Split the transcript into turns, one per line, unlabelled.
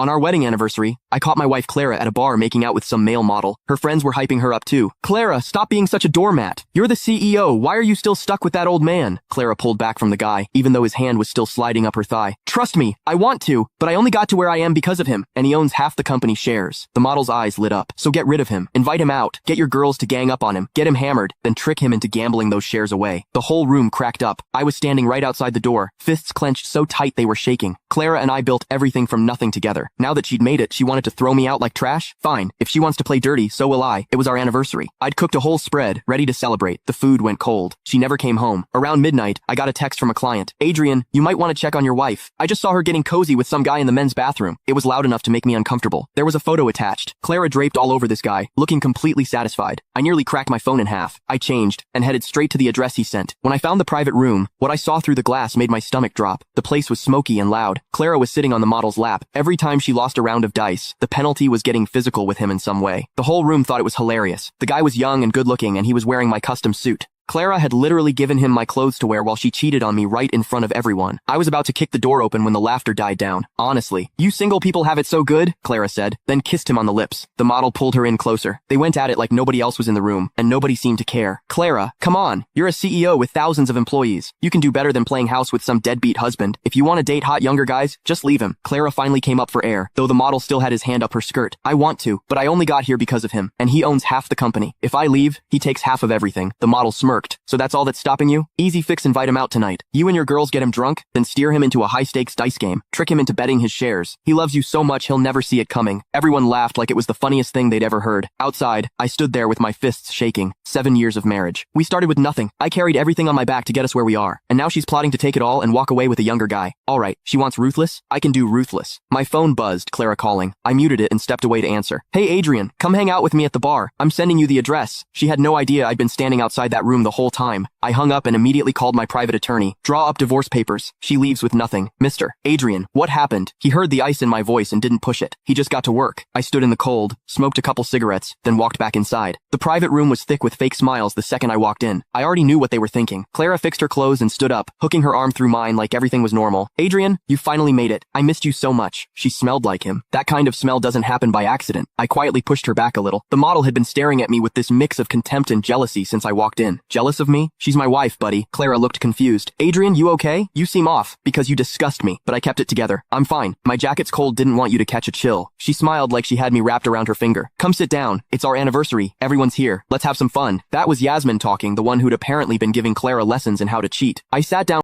On our wedding anniversary, I caught my wife Clara at a bar making out with some male model. Her friends were hyping her up too. Clara, stop being such a doormat. You're the CEO. Why are you still stuck with that old man? Clara pulled back from the guy, even though his hand was still sliding up her thigh. Trust me, I want to, but I only got to where I am because of him, and he owns half the company shares. The model's eyes lit up. So get rid of him. Invite him out. Get your girls to gang up on him. Get him hammered, then trick him into gambling those shares away. The whole room cracked up. I was standing right outside the door, fists clenched so tight they were shaking. Clara and I built everything from nothing together. Now that she'd made it, she wanted to throw me out like trash? Fine. If she wants to play dirty, so will I. It was our anniversary. I'd cooked a whole spread, ready to celebrate. The food went cold. She never came home. Around midnight, I got a text from a client. Adrian, you might want to check on your wife. I just saw her getting cozy with some guy in the men's bathroom. It was loud enough to make me uncomfortable. There was a photo attached. Clara draped all over this guy, looking completely satisfied. I nearly cracked my phone in half. I changed and headed straight to the address he sent. When I found the private room, what I saw through the glass made my stomach drop. The place was smoky and loud. Clara was sitting on the model's lap. Every time she lost a round of dice, the penalty was getting physical with him in some way. The whole room thought it was hilarious. The guy was young and good-looking, and he was wearing my custom suit. Clara had literally given him my clothes to wear while she cheated on me right in front of everyone. I was about to kick the door open when the laughter died down. Honestly, you single people have it so good, Clara said, then kissed him on the lips. The model pulled her in closer. They went at it like nobody else was in the room, and nobody seemed to care. Clara, come on. You're a CEO with thousands of employees. You can do better than playing house with some deadbeat husband. If you want to date hot younger guys, just leave him. Clara finally came up for air, though the model still had his hand up her skirt. I want to, but I only got here because of him, and he owns half the company. If I leave, he takes half of everything. The model smirked. So that's all that's stopping you? Easy fix, invite him out tonight. You and your girls get him drunk, then steer him into a high-stakes dice game. Trick him into betting his shares. He loves you so much he'll never see it coming. Everyone laughed like it was the funniest thing they'd ever heard. Outside, I stood there with my fists shaking. 7 years of marriage. We started with nothing. I carried everything on my back to get us where we are. And now she's plotting to take it all and walk away with a younger guy. Alright, she wants ruthless? I can do ruthless. My phone buzzed, Clara calling. I muted it and stepped away to answer. Hey Adrian, come hang out with me at the bar. I'm sending you the address. She had no idea I'd been standing outside that room the whole time. I hung up and immediately called my private attorney. Draw up divorce papers. She leaves with nothing. Mr. Adrian, what happened? He heard the ice in my voice and didn't push it. He just got to work. I stood in the cold, smoked a couple cigarettes, then walked back inside. The private room was thick with fake smiles the second I walked in. I already knew what they were thinking. Clara fixed her clothes and stood up, hooking her arm through mine like everything was normal. Adrian, you finally made it. I missed you so much. She smelled like him. That kind of smell doesn't happen by accident. I quietly pushed her back a little. The model had been staring at me with this mix of contempt and jealousy since I walked in. Jealous of me? She's my wife, buddy. Clara looked confused. Adrian, you okay? You seem off, because you disgust me, but I kept it together. I'm fine. My jacket's cold, didn't want you to catch a chill. She smiled like she had me wrapped around her finger. Come sit down. It's our anniversary. Everyone's here. Let's have some fun. That was Yasmin talking, the one who'd apparently been giving Clara lessons in how to cheat. I sat down